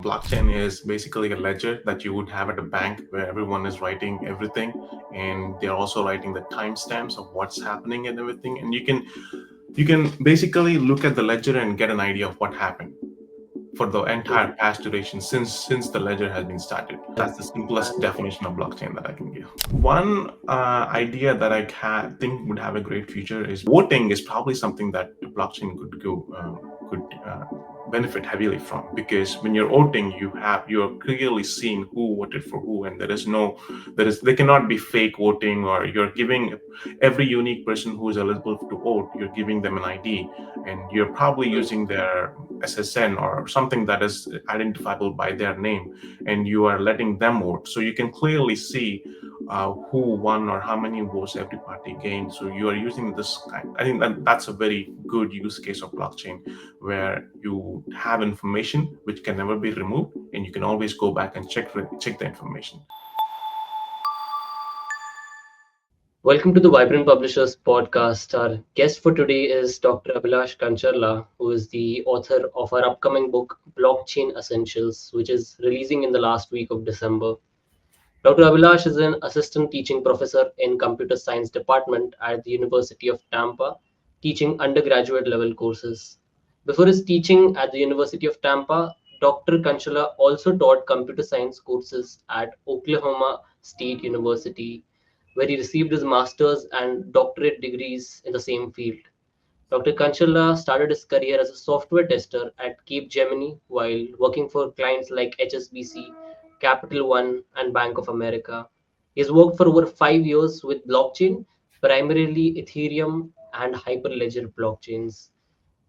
Blockchain is basically a ledger that you would have at a bank where everyone is writing everything, and they're also writing the timestamps of what's happening and everything. And you can basically look at the ledger and get an idea of what happened for the entire past duration since the ledger has been started. That's the simplest definition of blockchain that I can give. One idea that think would have a great future is voting is probably something that the blockchain could benefit heavily from, because when you're voting, you're clearly seeing who voted for who, and there cannot be fake voting, or you're giving every unique person who is eligible to vote, you're giving them an ID, and you're probably using their SSN or something that is identifiable by their name, and you are letting them vote. So you can clearly see who won or how many votes every party gained. So you are using this kind. I think that's a very good use case of blockchain, where you have information which can never be removed, and you can always go back and check the information. Welcome to the Vibrant Publishers podcast. Our guest for today is Dr. Abhilash Kancharla, who is the author of our upcoming book, Blockchain Essentials, which is releasing in the last week of December. Dr. Abhilash is an assistant teaching professor in computer science department at the University of Tampa, teaching undergraduate level courses. Before his teaching at the University of Tampa, Dr. Kancharla also taught computer science courses at Oklahoma State University, where he received his master's and doctorate degrees in the same field. Dr. Kancharla started his career as a software tester at Cape Gemini while working for clients like HSBC, Capital One, and Bank of America. He has worked for over 5 years with blockchain, primarily Ethereum and Hyperledger blockchains.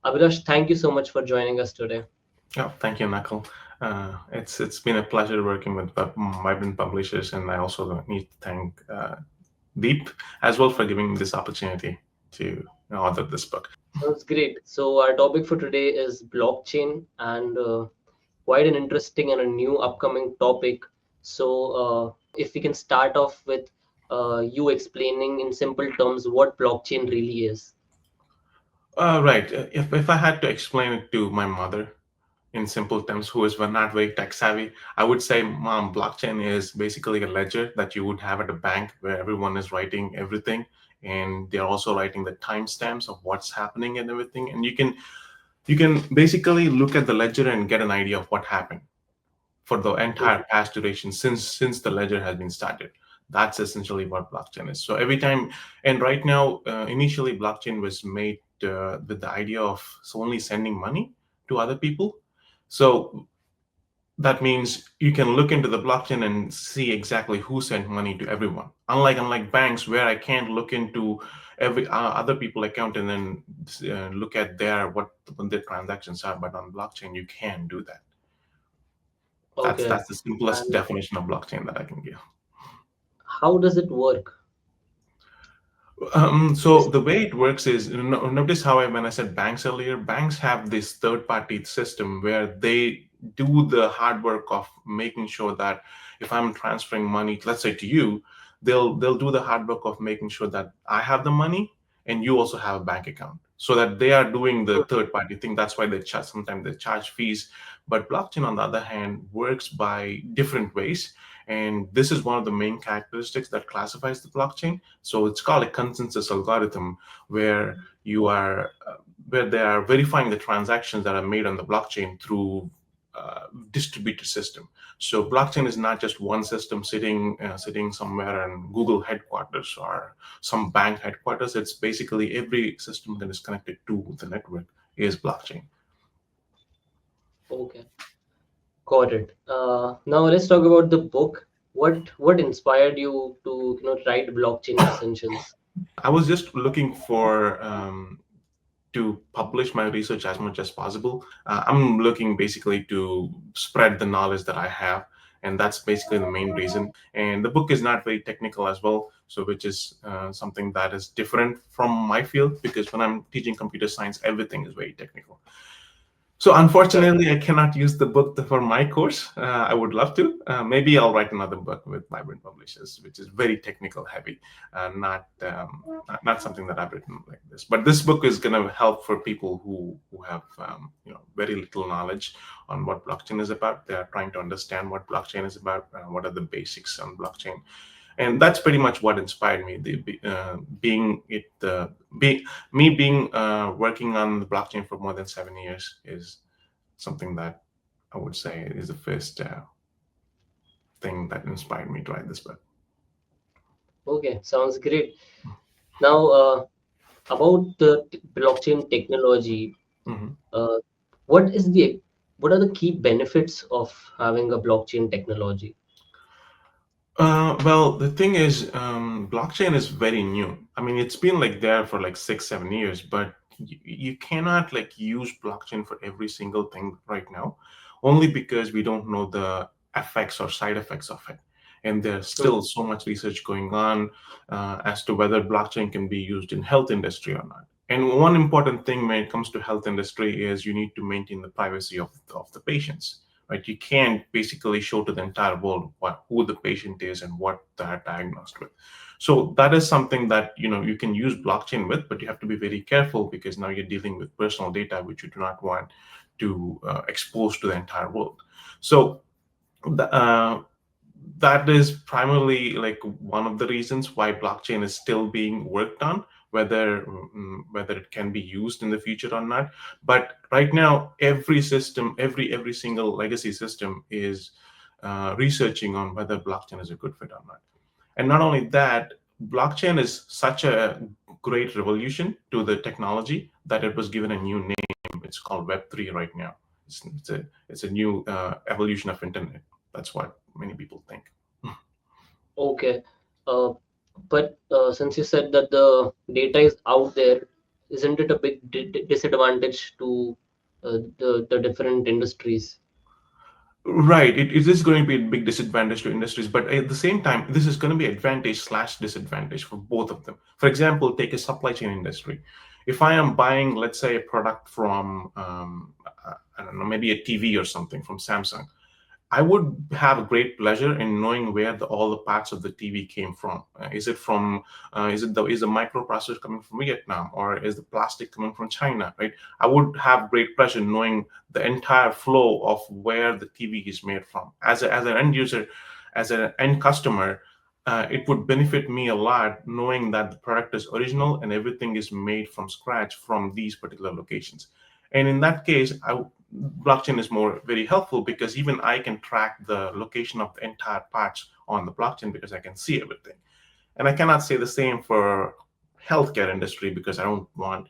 Abhilash, thank you so much for joining us today. Oh, thank you, Nakul. It's been a pleasure working with Vibrant Publishers, and I also need to thank Deep as well for giving me this opportunity to author this book. Sounds great. So our topic for today is blockchain, and quite an interesting and a new upcoming topic. So if we can start off with you explaining in simple terms what blockchain really is. Right. If I had to explain it to my mother in simple terms, who is not very tech savvy, I would say, Mom, blockchain is basically a ledger that you would have at a bank where everyone is writing everything, and they're also writing the timestamps of what's happening and everything. And you can basically look at the ledger and get an idea of what happened for the entire past duration since the ledger has been started. That's essentially what blockchain is. So every time, and right now, initially blockchain was made with the idea of only sending money to other people. So that means you can look into the blockchain and see exactly who sent money to everyone. Unlike banks, where I can't look into every other people account and then look at what their transactions are. But on blockchain, you can do that. Okay. That's the simplest And definition of blockchain that I can give. how does it work? So the way it works is, notice how when I said banks earlier, banks have this third-party system where they do the hard work of making sure that if I'm transferring money, let's say to you, they'll do the hard work of making sure that I have the money and you also have a bank account, so that they are doing the third-party thing. That's why sometimes they charge fees. But blockchain, on the other hand, works by different ways, and this is one of the main characteristics that classifies the blockchain. So it's called a consensus algorithm, where you are where they are verifying the transactions that are made on the blockchain through distributed system. So blockchain is not just one system sitting somewhere in Google headquarters or some bank headquarters. It's basically every system that is connected to the network is blockchain. Okay, got it. Now let's talk about the book. What inspired you to write Blockchain Essentials? I was just looking for to publish my research as much as possible. I'm looking basically to spread the knowledge that I have, and that's basically the main reason. And the book is not very technical as well, so which is something that is different from my field, because when I'm teaching computer science, everything is very technical. So Right. unfortunately, I cannot use the book for my course. I would love to. Maybe I'll write another book with Vibrant Publishers, which is very technical heavy, not something that I've written like this. But this book is going to help for people who have very little knowledge on what blockchain is about. They are trying to understand what blockchain is about, what are the basics on blockchain, and that's pretty much what inspired me. Being it be, Me being working on the blockchain for more than 7 years is something that I would say is the first thing that inspired me to write this book. Okay, sounds great. Now, about the blockchain technology, Mhm. uh, what is the what are the key benefits of having a blockchain technology? Well, the thing is, blockchain is very new. I mean, it's been like there for like 6, 7 years, but you cannot like use blockchain for every single thing right now, only because we don't know the effects or side effects of it. And there's still so much research going on as to whether blockchain can be used in health industry or not. And one important thing when it comes to health industry is you need to maintain the privacy of the patients, right? You can't basically show to the entire world who the patient is and what they're diagnosed with. So that is something that you can use blockchain with, but you have to be very careful because now you're dealing with personal data which you do not want to expose to the entire world. So the, that is primarily like one of the reasons why blockchain is still being worked on, whether it can be used in the future or not. But right now every system, every single legacy system is researching on whether blockchain is a good fit or not. And not only that, blockchain is such a great revolution to the technology that it was given a new name. It's called Web3 right now. It's a new evolution of internet. That's what many people think. Okay, uh, but since you said that the data is out there, isn't it a big disadvantage to the different industries? Right. It is going to be a big disadvantage to industries, but at the same time, this is going to be advantage slash disadvantage for both of them. For example, take a supply chain industry. If I am buying, let's say, a product from, I don't know, maybe a TV or something from Samsung, I would have great pleasure in knowing where all the parts of the TV came from. Is the microprocessor coming from Vietnam, or is the plastic coming from China? Right. I would have great pleasure knowing the entire flow of where the TV is made from. As an end user, as an end customer, it would benefit me a lot knowing that the product is original and everything is made from scratch from these particular locations. And in that case, blockchain is more very helpful because even I can track the location of the entire parts on the blockchain because I can see everything. And I cannot say the same for healthcare industry because I don't want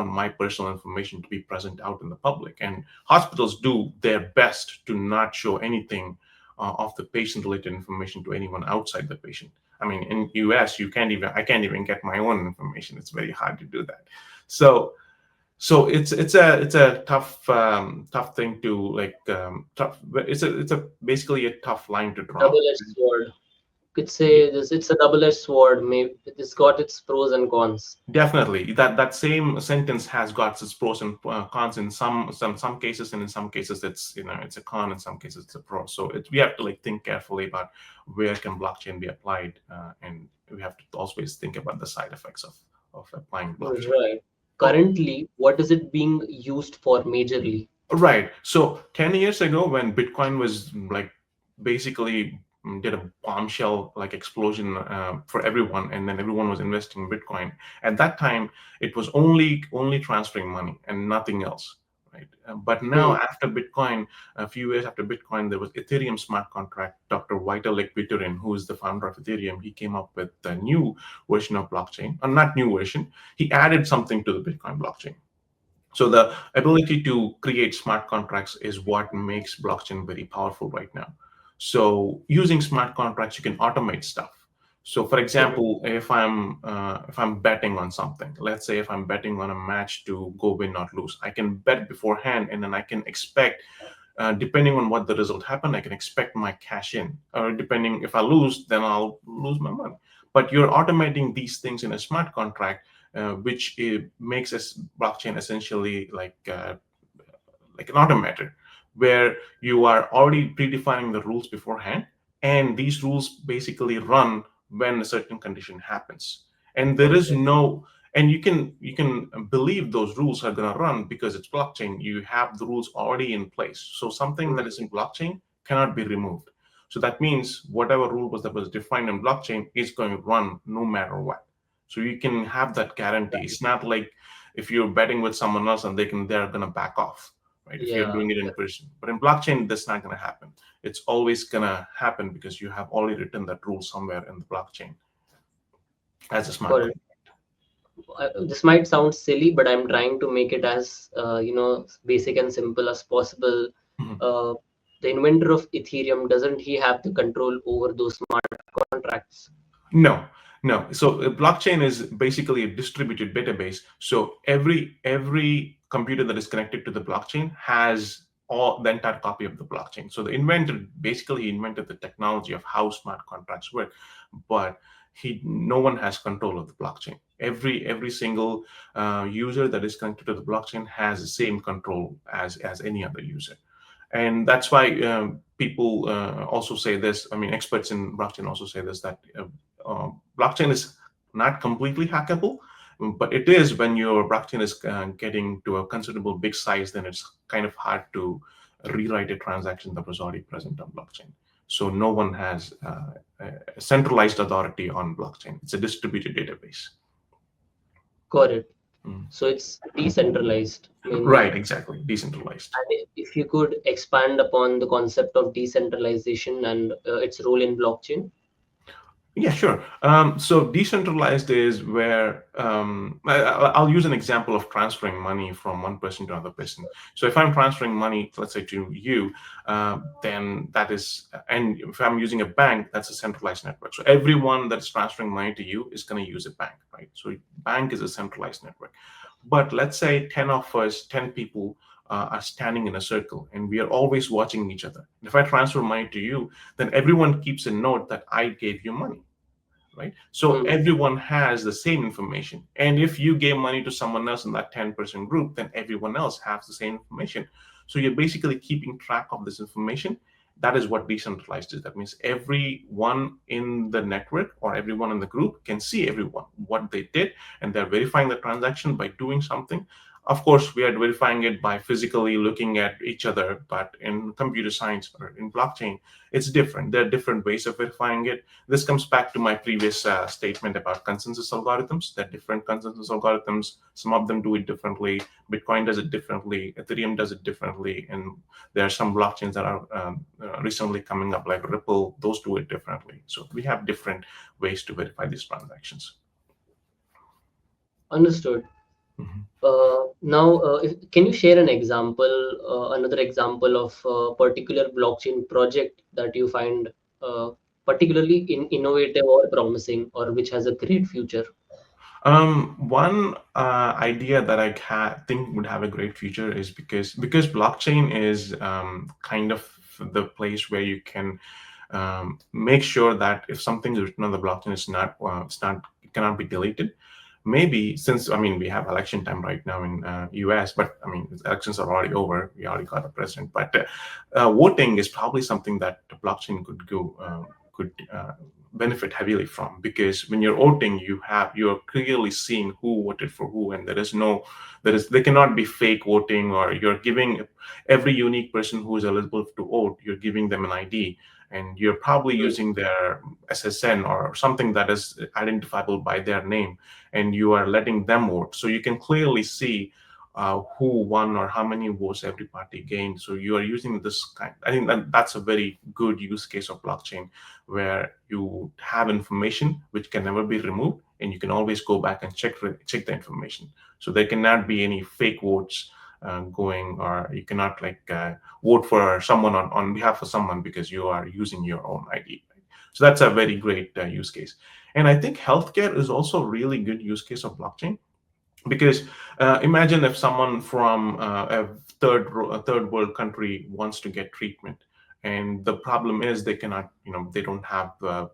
my personal information to be present out in the public. And hospitals do their best to not show anything of the patient related information to anyone outside the patient. I mean, in US, I can't even get my own information. It's very hard to do that. So it's a tough thing to like tough. It's a basically a tough line to draw. Double-edged sword. Could Yeah, say this. It's a double-edged sword. Maybe it's got its pros and cons. definitely, that same sentence has got its pros and cons in some cases, and in some cases it's a con, in some cases it's a pro. So we have to like think carefully about where can blockchain be applied, and we have to always think about the side effects of applying blockchain. Right. Currently, what is it being used for majorly? Right. So 10 years ago, when Bitcoin was like basically did a bombshell like explosion for everyone, and then everyone was investing in Bitcoin. At that time, it was only transferring money and nothing else. Right. But now, Hmm. after Bitcoin, a few years after Bitcoin, there was Ethereum smart contract. Dr. Vitalik Buterin, who is the founder of Ethereum, he came up with a new version of blockchain, or not new version. He added something to the Bitcoin blockchain. So the ability to create smart contracts is what makes blockchain very powerful right now. So using smart contracts, you can automate stuff. So for Hmm. example, if I'm betting on something, let's say if I'm betting on a match to go win or lose, I can bet beforehand, and then I can expect, depending on what the result happened, I can expect my cash in. Or depending, if I lose, then I'll lose my money. But you're automating these things in a smart contract, which makes a blockchain essentially like an automated, where you are already predefining the rules beforehand, and these rules basically run when a certain condition happens. And there is Okay. no, and you can believe those rules are going to run because it's blockchain. You have the rules already in place, so something that is Mm, in blockchain cannot be removed. So that means whatever rule was that was defined in blockchain is going to run no matter what. So you can have that guarantee. It's not like if you're betting with someone else and they're going to back off, right? If you're yeah. doing it in person, but in blockchain that's not going to happen. It's always going to happen because you have already written that rule somewhere in the blockchain as a smart Got it. contract. This might sound silly, but I'm trying to make it as basic and simple as possible. Mhm. Uh, the inventor of Ethereum, doesn't he have the control over those smart contracts? No, no. So blockchain is basically a distributed database. So every computer that is connected to the blockchain has all the entire copy of the blockchain. So the inventor basically invented the technology of how smart contracts work, but no one has control of the blockchain. Every single user that is connected to the blockchain has the same control as any other user. And that's why people also say this. I mean, experts in blockchain also say this, that blockchain is not completely hackable, but it is when your blockchain is getting to a considerable big size, then it's kind of hard to rewrite a transaction that was already present on blockchain. So no one has a centralized authority on blockchain. It's a distributed database. Got it. Mm. So it's decentralized mainly. Right, exactly, decentralized. And if you could expand upon the concept of decentralization and its role in blockchain. Yeah, sure. So decentralized is where I'll use an example of transferring money from one person to another person. So if I'm transferring money, let's say to you, then that is, and if I'm using a bank, that's a centralized network. So everyone that's transferring money to you is going to use a bank, right? So bank is a centralized network. But let's say 10 of us, 10 people are standing in a circle and we are always watching each other. And if I transfer money to you, then everyone keeps a note that I gave you money, right? So Mm, everyone has the same information. And if you gave money to someone else in that 10% group, then everyone else has the same information. So you're basically keeping track of this information. That is what decentralized is. That means everyone in the network or everyone in the group can see everyone, what they did, and they're verifying the transaction by doing something. Of course, we are verifying it by physically looking at each other, but in computer science or in blockchain, it's different. There are different ways of verifying it. This comes back to my previous statement about consensus algorithms. That different consensus algorithms, some of them do it differently. Bitcoin does it differently. Ethereum does it differently. And there are some blockchains that are recently coming up, like Ripple. Those do it differently. So we have different ways to verify these transactions. understood. Mhm. Can you share an example, another example of a particular blockchain project that you find uh, particularly innovative or promising, or which has a great future? One idea that think would have a great future is because blockchain is kind of the place where you can make sure that if something is written on the blockchain, it cannot be deleted. Maybe since I mean we have election time right now in U.S., but I mean elections are already over. We already got a president, but voting is probably something that the blockchain could benefit heavily from, because when you're voting, you're clearly seeing who voted for who, and there cannot be fake voting, or you're giving every unique person who is eligible to vote, you're giving them an ID, and you're probably Mm, using their SSN or something that is identifiable by their name, and you are letting them vote. So you can clearly see who won or how many votes every party gained. So you are using this kind. I think that's a very good use case of blockchain, where you have information which can never be removed, and you can always go back and check the information. So there cannot be any fake votes going, or you cannot vote for someone on behalf of someone because you are using your own ID. So that's a very great use case. And I think healthcare is also a really good use case of blockchain, because imagine if someone from a third world country wants to get treatment, and the problem is they cannot, they don't have the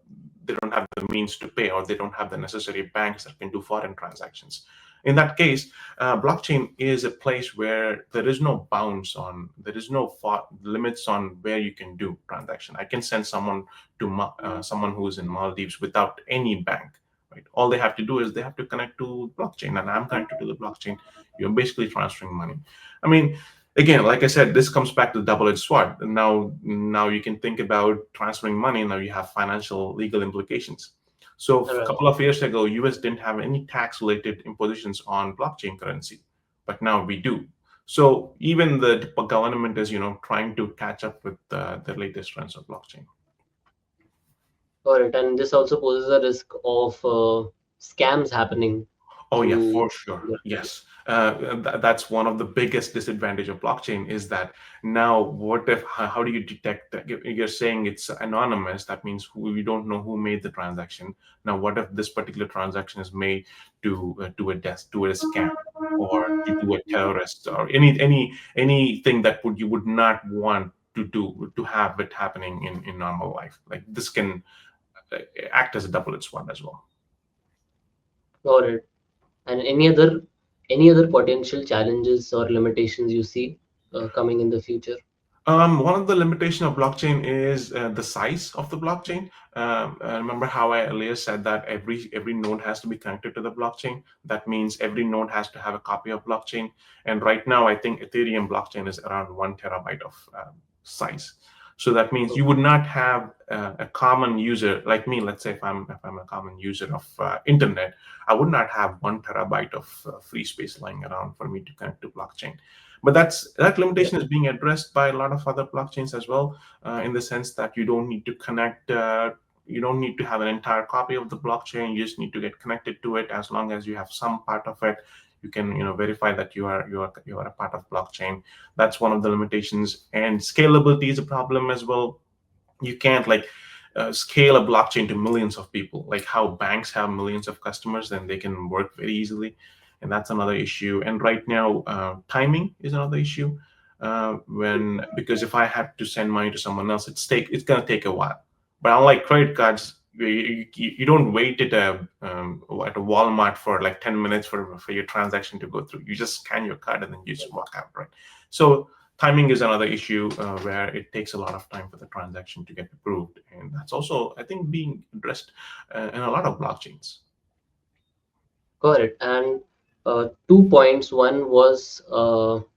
means to pay, or they don't have the necessary banks that can do foreign transactions. In that case, blockchain is a place where there is no bounds on, there is no limits on where you can do transaction. I can send someone to someone who is in Maldives without any bank, right? All they have to do is they have to connect to blockchain, and I'm connected to the blockchain. You're basically transferring money. I mean, again, like I said, this comes back to the double-edged sword. Now you can think about transferring money. Now you have financial legal implications. So a Right. couple of years ago, US didn't have any tax-related impositions on blockchain currency, but now we do. So even the government is, trying to catch up with the latest trends of blockchain. Got it. And this also poses a risk of scams happening Oh yeah, through. for sure. Yeah. Yes, that's one of the biggest disadvantage of blockchain is that now what if how do you detect that you're saying it's anonymous? That means we don't know who made the transaction. Now, what if this particular transaction is made to a scam or to a terrorist or anything that you would not want to have it happening in normal life? Like this can uh, act as a double-edged sword as well. Got it. And any other potential challenges or limitations you see coming in the future? One of the limitation of blockchain is the size of the blockchain. Remember how I earlier said that every node has to be connected to the blockchain. That means every node has to have a copy of blockchain. And right now, I think Ethereum blockchain is around 1 terabyte of size. So that means you would not have a common user like me. Let's say if I'm a common user of internet, I would not have 1 terabyte of free space lying around for me to connect to blockchain. But that Yeah. limitation is being addressed by a lot of other blockchains as well, in the sense that you don't need to connect. You don't need to have an entire copy of the blockchain. You just need to get connected to it. As long as you have some part of it, you can verify that you are a part of blockchain. That's one of the limitations. And scalability is a problem as well. You can't like scale a blockchain to millions of people like how banks have millions of customers, then they can work very easily, and that's another issue. And right now, timing is another issue, when because if I have to send money to someone else, it's going to take a while. But unlike credit cards, you don't wait at a Walmart for like 10 minutes for your transaction to go through. You just scan your card and then you just walk out, right? So timing is another issue, where it takes a lot of time for the transaction to get approved, and that's also, I think, being addressed in a lot of blockchains. Got it. And 2 points. One was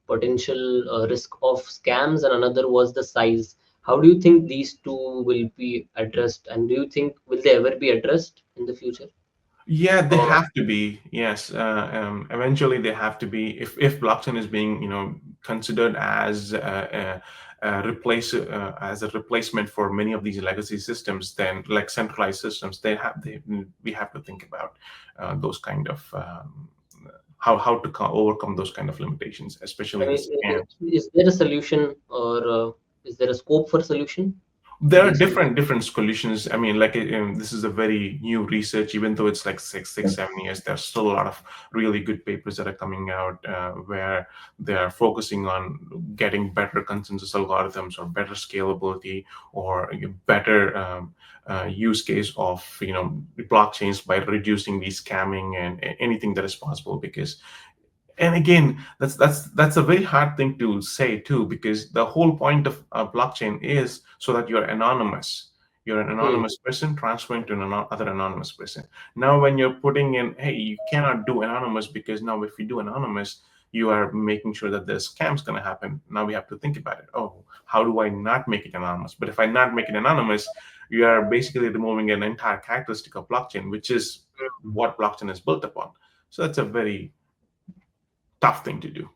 potential risk of scams, and another was the size. How do you think these two will be addressed? And do you think will they ever be addressed in the future? Yeah, they Or have to be. Yes, eventually they have to be. If blockchain is being, considered as as a replacement for many of these legacy systems, then like centralized systems, we have to think about those kind of how to overcome those kind of limitations, I especially the mean, scam. is there a solution, or is there a scope for solution to There are these two? different solutions. I mean, like this is a very new research. Even though it's like 7 years, there's still a lot of really good papers that are coming out, where they are focusing on getting better consensus algorithms or better scalability or a better use case of blockchains by reducing the scamming and anything that is possible. Because, and again, that's a very hard thing to say too, because the whole point of blockchain is so that you're anonymous. You're an Hmm. anonymous person transferring to another anonymous person. Now when you're putting in, hey, you cannot do anonymous, because now if you do anonymous, you are making sure that the scam's going to happen. Now we have to think about it. Oh, how do I not make it anonymous? But if I not make it anonymous, you are basically removing an entire characteristic of blockchain, which is what blockchain is built upon. So that's a very tough thing to do.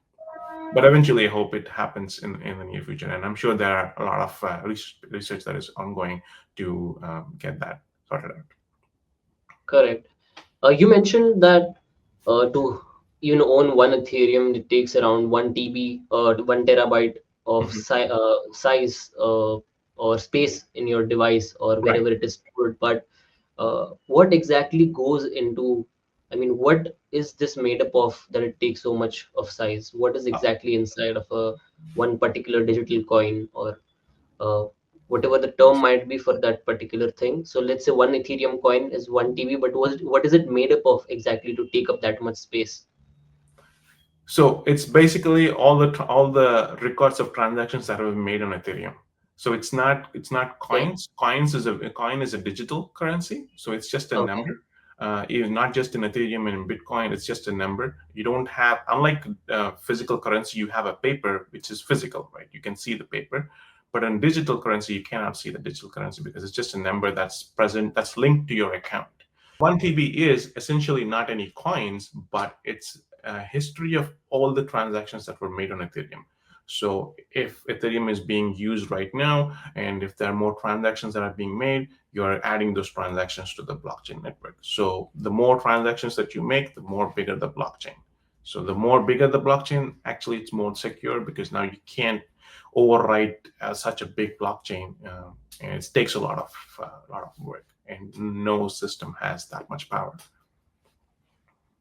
But eventually, I hope it happens in the near future. And I'm sure there are a lot of research that is ongoing to get that sorted out. Correct. You mentioned that to own one Ethereum, it takes around 1 TB, 1 terabyte of Mhm. size or space in your device or Right. wherever it is stored. But what exactly goes into, I mean, what is this made up of that it takes so much of size? What is Uh, exactly inside of a one particular digital coin, or uh, whatever the term might be for that particular thing? So let's say one Ethereum coin is 1 TB, but what is it made up of exactly to take up that much space? So it's basically all the records of transactions that have been made on Ethereum. So it's not Okay. coins. A coin is a digital currency. So it's just a Okay. number. Even not just in Ethereum and in Bitcoin, it's just a number. You don't have, unlike physical currency, you have a paper which is physical, right? You can see the paper. But in digital currency, you cannot see the digital currency because it's just a number that's present, that's linked to your account. 1 TB is essentially not any coins, but it's a history of all the transactions that were made on Ethereum. So if Ethereum is being used right now, and if there are more transactions that are being made, you are adding those transactions to the blockchain network. So the more transactions that you make, the more bigger the blockchain. So the more bigger the blockchain, actually, it's more secure because now you can't overwrite such a big blockchain, and it takes a lot of work, and no system has that much power.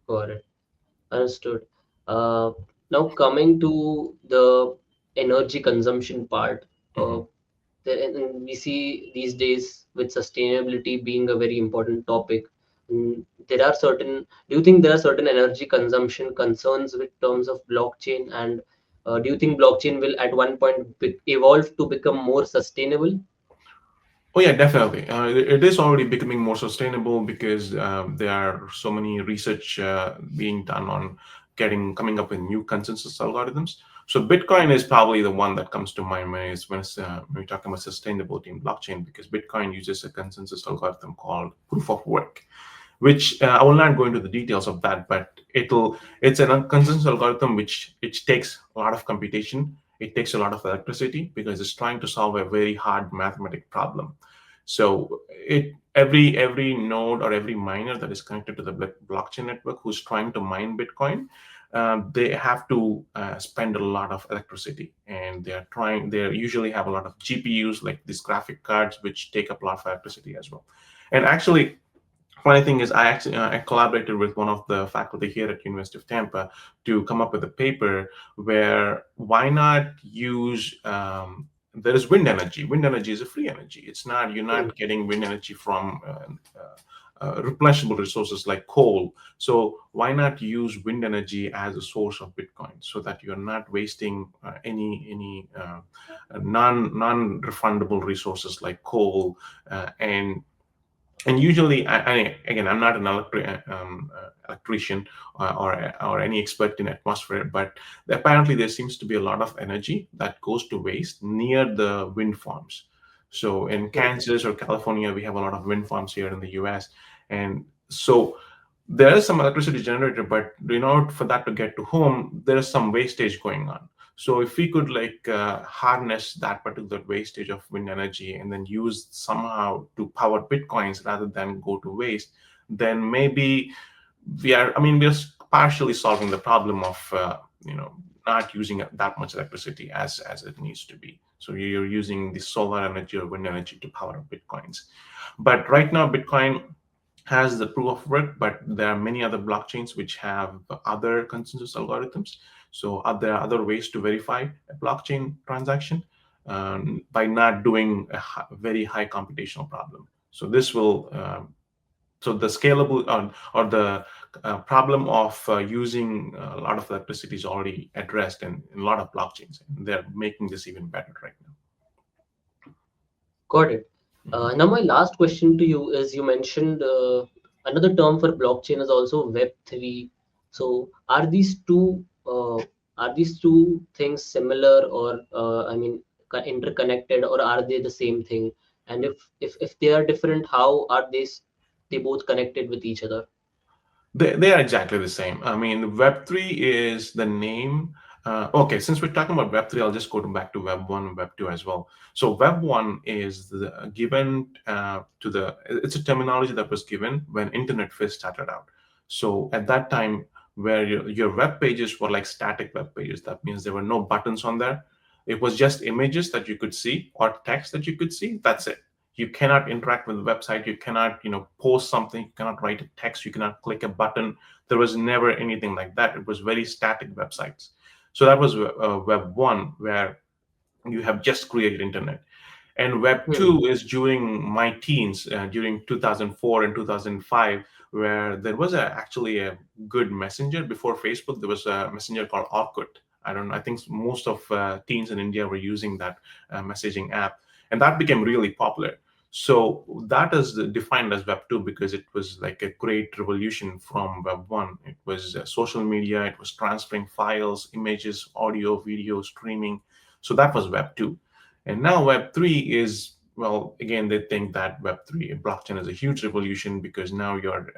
Got it. Understood. Uh, Now coming to the energy consumption part, Mhm. and we see these days with sustainability being a very important topic. There are certain. Do you think there are certain energy consumption concerns with terms of blockchain, and do you think blockchain will at one point evolve to become more sustainable? Oh yeah, definitely. It is already becoming more sustainable because there are so many research being done on coming up with new consensus algorithms. So Bitcoin is probably the one that comes to my mind is when we're talking about sustainability in blockchain, because Bitcoin uses a consensus algorithm called proof of work, which I will not go into the details of that, but it's an consensus algorithm which takes a lot of computation. It takes a lot of electricity because it's trying to solve a very hard mathematic problem. So every node or every miner that is connected to the blockchain network who's trying to mine Bitcoin, they have to spend a lot of electricity, and they usually have a lot of GPUs, like these graphic cards, which take up a lot of electricity as well. And actually, funny thing is, I collaborated with one of the faculty here at University of Tampa to come up with a paper where why not use there is wind energy. Wind energy is a free energy. It's not You're Hmm. not getting wind energy from replenishable resources like coal. So why not use wind energy as a source of Bitcoin so that you're not wasting any non refundable resources like coal, and usually, again, I'm not an electrician or any expert in atmosphere, but apparently there seems to be a lot of energy that goes to waste near the wind farms. So in Kansas or California, we have a lot of wind farms here in the US, and so there is some electricity generated, but for that to get to home, there is some wastage going on. So if we could harness that particular wastage of wind energy and then use somehow to power Bitcoins rather than go to waste, then maybe we're partially solving the problem of not using that much electricity as it needs to be. So you're using the solar energy or wind energy to power up Bitcoins. But right now, Bitcoin has the proof of work, but there are many other blockchains which have other consensus algorithms. So there are other ways to verify a blockchain transaction by not doing a very high computational problem. So this will so the scalable or the problem of using a lot of electricity is already addressed in a lot of blockchains. And they're making this even better right now. Got it. Mhm. Now, my last question to you is you mentioned another term for blockchain is also Web3. So, are these two things similar, or I mean, interconnected, or are they the same thing? And if they are different, how are they both connected with each other? They are exactly the same. I mean, Web3 is the name. Okay, since we're talking about Web3, I'll just go back to Web1 and Web2 as well. So Web1 is given to it's a terminology that was given when Internet first started out. So at that time, where your web pages were like static web pages, that means there were no buttons on there. It was just images that you could see or text that you could see. That's it. You cannot interact with the website. You cannot post something. You cannot write a text. You cannot click a button. There was never anything like that. It was very static websites. So that was web 1, where you have just created internet. And Web Hmm. 2 is during my teens, during 2004 and 2005, where there was actually a good messenger. Before Facebook, there was a messenger called Orkut. I don't know. I think most of teens in India were using that messaging app, and that became really popular. So that is defined as Web 2 because it was like a great revolution from Web 1. It was social media, it was transferring files, images, audio, video, streaming. So that was Web 2. And now Web 3 is, well, again, they think that Web 3 blockchain is a huge revolution because now you're,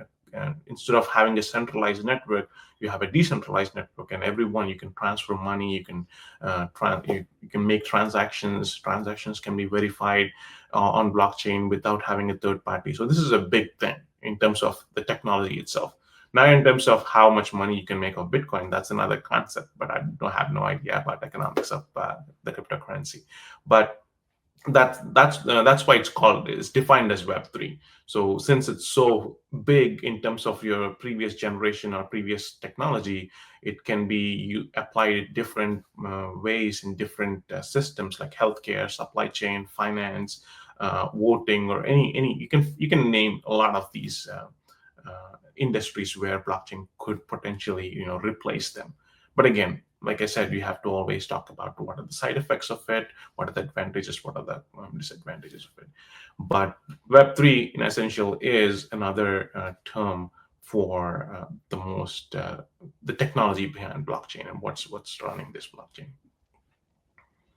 instead of having a centralized network, you have a decentralized network, and everyone you can transfer money, you can you can make transactions. Transactions can be verified on blockchain without having a third party. So this is a big thing in terms of the technology itself. Now, in terms of how much money you can make of Bitcoin, that's another concept, but I don't have no idea about economics of the cryptocurrency. But that's why it's defined as Web 3. So since it's so big in terms of your previous generation or previous technology, it can be you applied different ways in different systems like healthcare, supply chain, finance, voting, or any you can name a lot of these industries where blockchain could potentially replace them. But again, like I said, you have to always talk about what are the side effects of it, what are the advantages, what are the disadvantages of it. But Web3 in essential is another term for the technology behind blockchain and what's running this blockchain.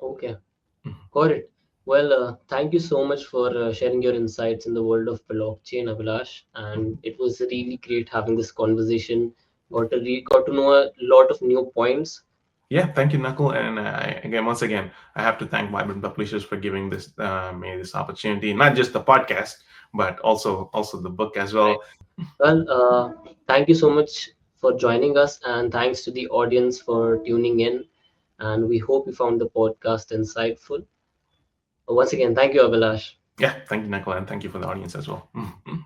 Okay, Mhm. got it. Well, thank you so much for sharing your insights in the world of blockchain, Abhilash. And Mhm. it was really great having this conversation. Got to know a lot of new points. Yeah, thank you, Knuckle. And again, once again, I have to thank Vibrant Publishers for giving me this opportunity, not just the podcast, but also the book as well. Well, thank you so much for joining us, and thanks to the audience for tuning in. And we hope you found the podcast insightful. Once again, thank you, Abhilash. Yeah, thank you, Knuckle, and thank you for the audience as well. Mhm.